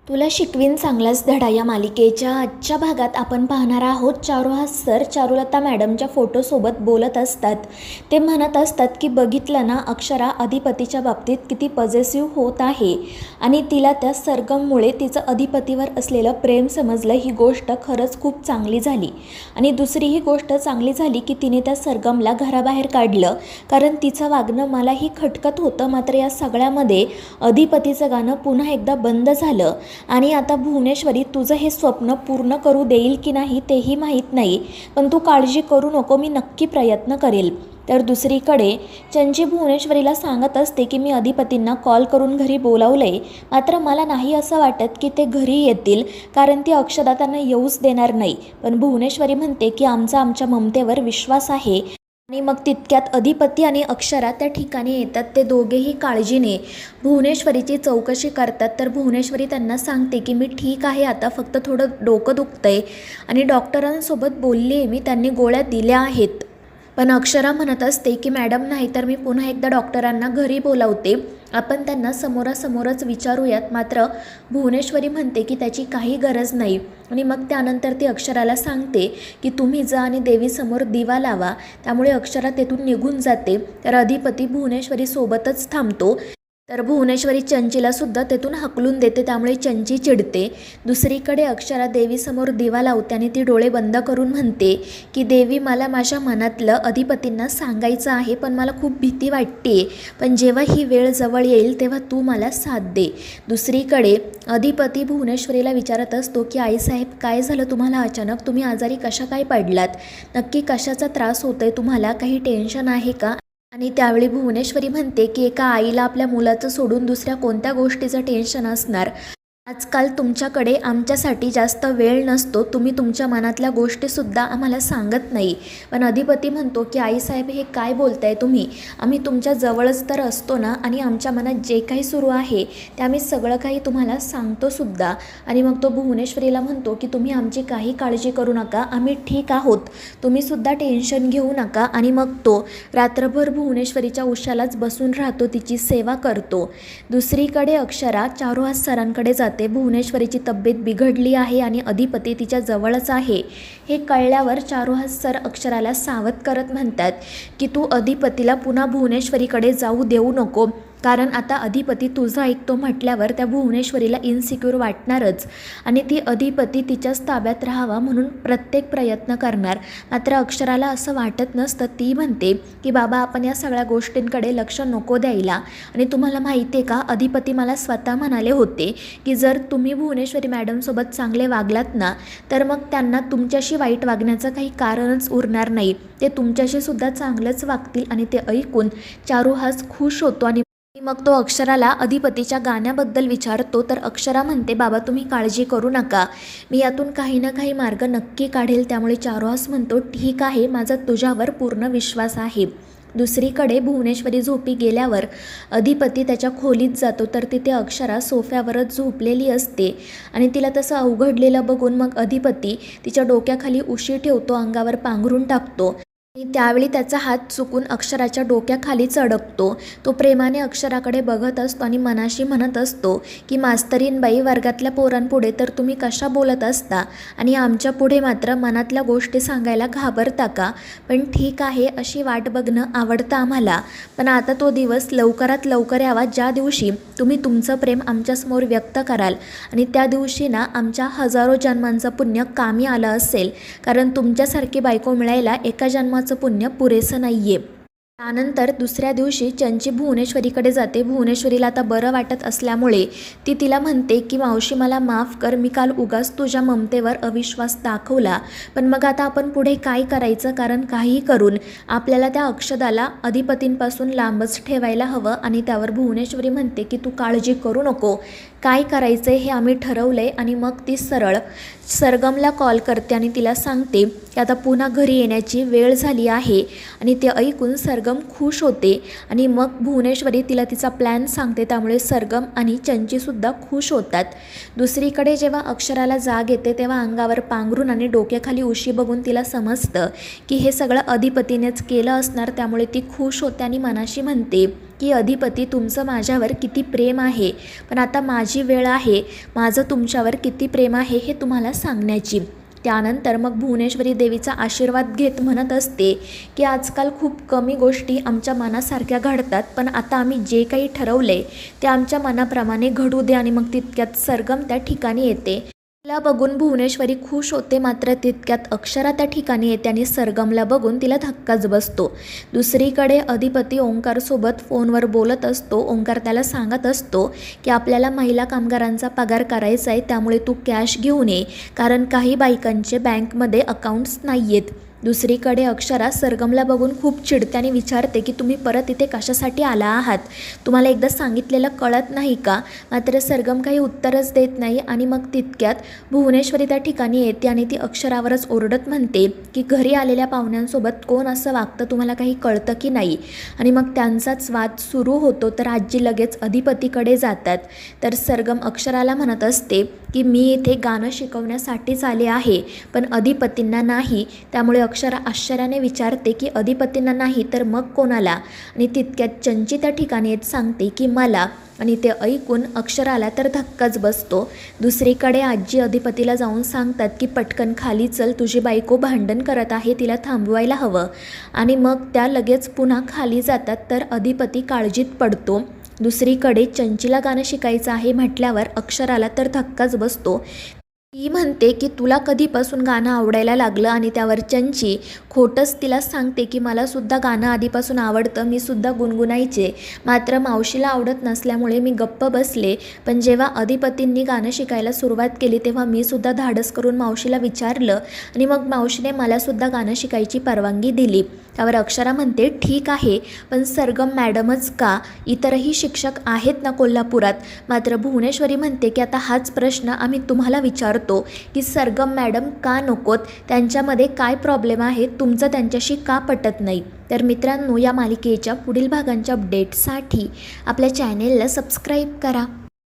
तुला शिकवीन चांगलाच धडा या मालिकेच्या आजच्या भागात आपण पाहणार आहोत. चारुहास सर चारुलता मॅडमच्या फोटोसोबत बोलत असतात. ते म्हणत असतात की बघितलं ना, अक्षरा अधिपतीच्या बाबतीत किती पॉझिटिव्ह होत आहे आणि तिला त्या सरगममुळे तिचं अधिपतीवर असलेलं प्रेम समजलं. ही गोष्ट खरंच खूप चांगली झाली. आणि दुसरी ही गोष्ट चांगली झाली की तिने त्या सरगमला घराबाहेर काढलं, कारण तिचं वागणं मलाही खटकत होतं. मात्र या सगळ्यामध्ये अधिपतीचं गाणं पुन्हा एकदा बंद झालं. आणि आता भुवनेश्वरी तुझं हे स्वप्न पूर्ण करू देईल की नाही तेही माहीत नाही, पण तू काळजी करू नको, मी नक्की प्रयत्न करेल. तर दुसरीकडे चंची भुवनेश्वरीला सांगत असते की मी अधिपतींना कॉल करून घरी बोलावलंय, मात्र मला नाही असं वाटत की ते घरी येतील, कारण ती अक्षदा त्यांना येऊच देणार नाही. पण भुवनेश्वरी म्हणते की आमच्या ममतेवर विश्वास आहे. आणि मग तितक्यात अधिपती आणि अक्षरा त्या ठिकाणी येतात. ते दोघेही काळजीने भुवनेश्वरीची चौकशी करतात. तर भुवनेश्वरी त्यांना सांगते की मी ठीक आहे, आता फक्त थोडं डोकं दुखतंय आणि डॉक्टरांसोबत बोलली आहे मी, त्यांनी गोळ्या दिल्या आहेत. पण अक्षरा म्हणत असते की मॅडम, नाही तर मी पुन्हा एकदा डॉक्टरांना घरी बोलावते, आपण त्यांना समोरासमोरच विचारूयात. मात्र भुवनेश्वरी म्हणते की त्याची काही गरज नाही. आणि मग त्यानंतर ती अक्षराला सांगते की तुम्ही जा आणि देवीसमोर दिवा लावा. त्यामुळे अक्षरा तेथून निघून जाते. तर अधिपती भुवनेश्वरी सोबतच थांबतो. तर भुवनेश्वरी चंचीला सुद्धा तेथून हकलून देते, त्यामुळे चंची चिडते. दुसरीकडे अक्षरा देवीसमोर दिवा लावते आणि ती डोळे बंद करून म्हणते की देवी, मला माझ्या मनातलं अधिपतींना सांगायचं आहे, पण मला खूप भीती वाटते. पण जेव्हा ही वेळ जवळ येईल तेव्हा तू मला साथ दे. दुसरीकडे अधिपती भुवनेश्वरीला विचारत असतो की आईसाहेब, काय झालं तुम्हाला अचानक? तुम्ही आजारी कशा काय पडलात? नक्की कशाचा त्रास होतोय तुम्हाला? काही टेन्शन आहे का? आणि त्यावेळी भुवनेश्वरी म्हणते की एका आईला आपल्या मुलाचं सोडून दुसऱ्या कोणत्या गोष्टीचं टेन्शन असणार? आजकाल तुमच्याकडे आमच्यासाठी जास्त वेळ नसतो, तुम्ही तुमच्या मनातल्या गोष्टीसुद्धा आम्हाला सांगत नाही. पण अधिपती म्हणतो की आईसाहेब, हे काय बोलताय तुम्ही? आम्ही तुमच्या जवळच तर असतो ना, आणि आमच्या मनात जे काही सुरू आहे ते आम्ही सगळं काही तुम्हाला सांगतो सुद्धा. आणि मग तो भुवनेश्वरीला म्हणतो की तुम्ही आमची काही काळजी करू नका, आम्ही ठीक आहोत, तुम्हीसुद्धा टेन्शन घेऊ नका. आणि मग तो रात्रभर भुवनेश्वरीच्या उशालाच बसून राहतो, तिची सेवा करतो. दुसरीकडे अक्षरा चारुहास सरांकडे जाते. भुवनेश्वरीची तब्येत बिघडली आहे आणि अधिपती तिच्या जवळच आहे. हे कळल्यावर चारुहास सर अक्षराला सावध करत म्हणतात की तू अधिपतीला पुन्हा भुवनेश्वरीकडे जाऊ देऊ नको, कारण आता अधिपती तुझं ऐकतो म्हटल्यावर त्या भुवनेश्वरीला इन्सिक्युअर वाटणारच आणि ती अधिपती तिच्याच ताब्यात राहावा म्हणून प्रत्येक प्रयत्न करणार. मात्र अक्षराला असं वाटत नसतं. ती म्हणते की बाबा, आपण या सगळ्या गोष्टींकडे लक्ष नको द्यायला. आणि तुम्हाला माहिती आहे का, अधिपती मला स्वतः म्हणाले होते की जर तुम्ही भुवनेश्वरी मॅडमसोबत चांगले वागलात ना, तर मग त्यांना तुमच्याशी वाईट वागण्याचं काही कारणच उरणार नाही, ते तुमच्याशी सुद्धा चांगलंच वागतील. आणि ते ऐकून चारुहास खुश होतो आणि मग तो अक्षराला अधिपतीच्या गाण्याबद्दल विचारतो. तर अक्षरा म्हणते, बाबा तुम्ही काळजी करू नका, मी यातून काही ना काही मार्ग नक्की काढेल. त्यामुळे चारुहास म्हणतो, ठीक आहे, माझा तुझ्यावर पूर्ण विश्वास आहे. दुसरीकडे भुवनेश्वरी झोपी गेल्यावर अधिपती त्याच्या खोलीत जातो. तर तिथे अक्षरा सोफ्यावरच झोपलेली असते आणि तिला तसं अवघडलेलं बघून मग अधिपती तिच्या डोक्याखाली उशी ठेवतो, अंगावर पांघरून टाकतो. आणि त्यावेळी त्याचा हात चुकून अक्षराच्या डोक्याखालीच अडकतो. तो प्रेमाने अक्षराकडे बघत असतो आणि मनाशी म्हणत असतो की मास्तरीनबाई, वर्गातल्या पोरांपुढे तर तुम्ही कशा बोलत असता आणि आमच्या पुढे मात्र मनातल्या गोष्टी सांगायला घाबरता का? पण ठीक आहे, अशी वाट बघणं आवडतं आम्हाला, पण आता तो दिवस लवकरात लवकर यावा ज्या दिवशी तुम्ही तुमचं प्रेम आमच्यासमोर व्यक्त कराल. आणि त्या दिवशी ना, आमच्या हजारो जन्मांचं पुण्य कामी आलं असेल, कारण तुमच्यासारखी बायको मिळायला एका जन्माचं पुण्य पुरेसं नाहीये. त्यानंतर दुसऱ्या दिवशी चंची भुवनेश्वरीकडे जाते. भुवनेश्वरीला आता बरं वाटत असल्यामुळे ती तिला म्हणते की मावशी, मला माफ कर, मी काल उगाच तुझ्या ममतेवर अविश्वास दाखवला. पण मग आता आपण पुढे काय करायचं? कारण काहीही करून आपल्याला त्या अक्षदाला अधिपतींपासून लांबच ठेवायला हवं. आणि त्यावर भुवनेश्वरी म्हणते की तू काळजी करू नको, काय करायचं हे आम्ही ठरवलंय. आणि मग ती सरळ सरगमला कॉल करते आणि तिला सांगते की आता पुन्हा घरी येण्याची वेळ झाली आहे. आणि ते ऐकून सरगम खुश होते आणि मग भुवनेश्वरी तिला तिचा प्लॅन सांगते. त्यामुळे सरगम आणि चंचीसुद्धा खुश होतात. दुसरीकडे जेव्हा अक्षराला जाग येते तेव्हा अंगावर पांघरून आणि डोक्याखाली उशी बघून तिला समजतं की हे सगळं अधिपतीनेच केलं असणार. त्यामुळे ती खुश होते आणि मनाशी म्हणते की अधिपती तुमचं माझ्यावर किती प्रेम आहे, पण आता माझी वेळ आहे माझं तुमच्यावर किती प्रेम आहे हे तुम्हाला सांगण्याची. त्यानंतर मग भुवनेश्वरी देवीचा आशीर्वाद घेत म्हणत असते की आजकाल खूप कमी गोष्टी आमच्या मनासारख्या घडतात, पण आता आम्ही जे काही ठरवले ते आमच्या मनाप्रमाणे घडू दे. आणि मग तितक्यात सरगम त्या ठिकाणी येते. तिला बघून भुवनेश्वरी खुश होते, मात्र तितक्यात अक्षरा त्या ठिकाणी येते आणि सरगमला बघून तिला धक्काच बसतो. दुसरीकडे अधिपती ओंकारसोबत फोनवर बोलत असतो. ओंकार त्याला सांगत असतो की आपल्याला महिला कामगारांचा पगार करायचा आहे, त्यामुळे तू कॅश घेऊन ये, कारण काही बायकांचे बँकमध्ये अकाउंट्स नाही आहेत. दुसरीकडे अक्षरा सरगमला बघून खूप चिडत्याने विचारते की तुम्ही परत इथे कशासाठी आला आहात, तुम्हाला एकदा सांगितलेलं कळत नाही का. मात्र सरगम काही उत्तरच देत नाही. आणि मग तितक्यात भुवनेश्वरी त्या ठिकाणी येते आणि ती अक्षरावरच ओरडत म्हणते की घरी आलेल्या पाहुण्यांसोबत कोण असं वागतं तुम्हाला काही कळतं की नाही. आणि मग त्यांचाच वाद सुरू होतो तर आजी लगेच अधिपतीकडे जातात. तर सरगम अक्षराला म्हणत असते की मी इथे गाणं शिकवण्यासाठीच आले आहे, पण अधिपतींना नाही. त्यामुळे अक्षरा आश्चर्याने विचारते की अधिपतींना नाही तर मग कोणाला. आणि तितक्यात चंची त्या ठिकाणी येत सांगते की मला. आणि ते ऐकून अक्षराला तर धक्काच बसतो. दुसरीकडे आजी अधिपतीला जाऊन सांगतात की पटकन खाली चल, तुझी बायको भांडण करत आहे, तिला थांबवायला हवं. आणि मग त्या लगेच पुन्हा खाली जातात. तर अधिपती काळजीत पडतो. दुसरीकडे चंचीला गाणं शिकायचं आहे म्हटल्यावर अक्षराला तर धक्काच बसतो. ती म्हणते की तुला कधीपासून गाणं आवडायला लागलं. आणि त्यावर चंची खोटंच तिला सांगते की मलासुद्धा गाणं आधीपासून आवडतं, मी सुद्धा गुणगुणायचे, मात्र मावशीला आवडत नसल्यामुळे मी गप्प बसले. पण जेव्हा अधिपतींनी गाणं शिकायला सुरुवात केली तेव्हा मी सुद्धा धाडस करून मावशीला विचारलं आणि मग मावशीने मलासुद्धा गाणं शिकायची परवानगी दिली. त्यावर अक्षरा म्हणते ठीक आहे, पण सरगम मॅडमच का, इतरही शिक्षक आहेत ना कोल्हापुरात. मात्र भुवनेश्वरी म्हणते की आता हाच प्रश्न आम्ही तुम्हाला विचारतो की सरगम मॅडम का नकोत, त्यांच्यामध्ये काय प्रॉब्लेम आहे, तुमचं त्यांच्याशी का पटत नाही. तर मित्रांनो, या मालिकेच्या पुढील भागांच्या अपडेटसाठी आपल्या चॅनेलला सबस्क्राईब करा.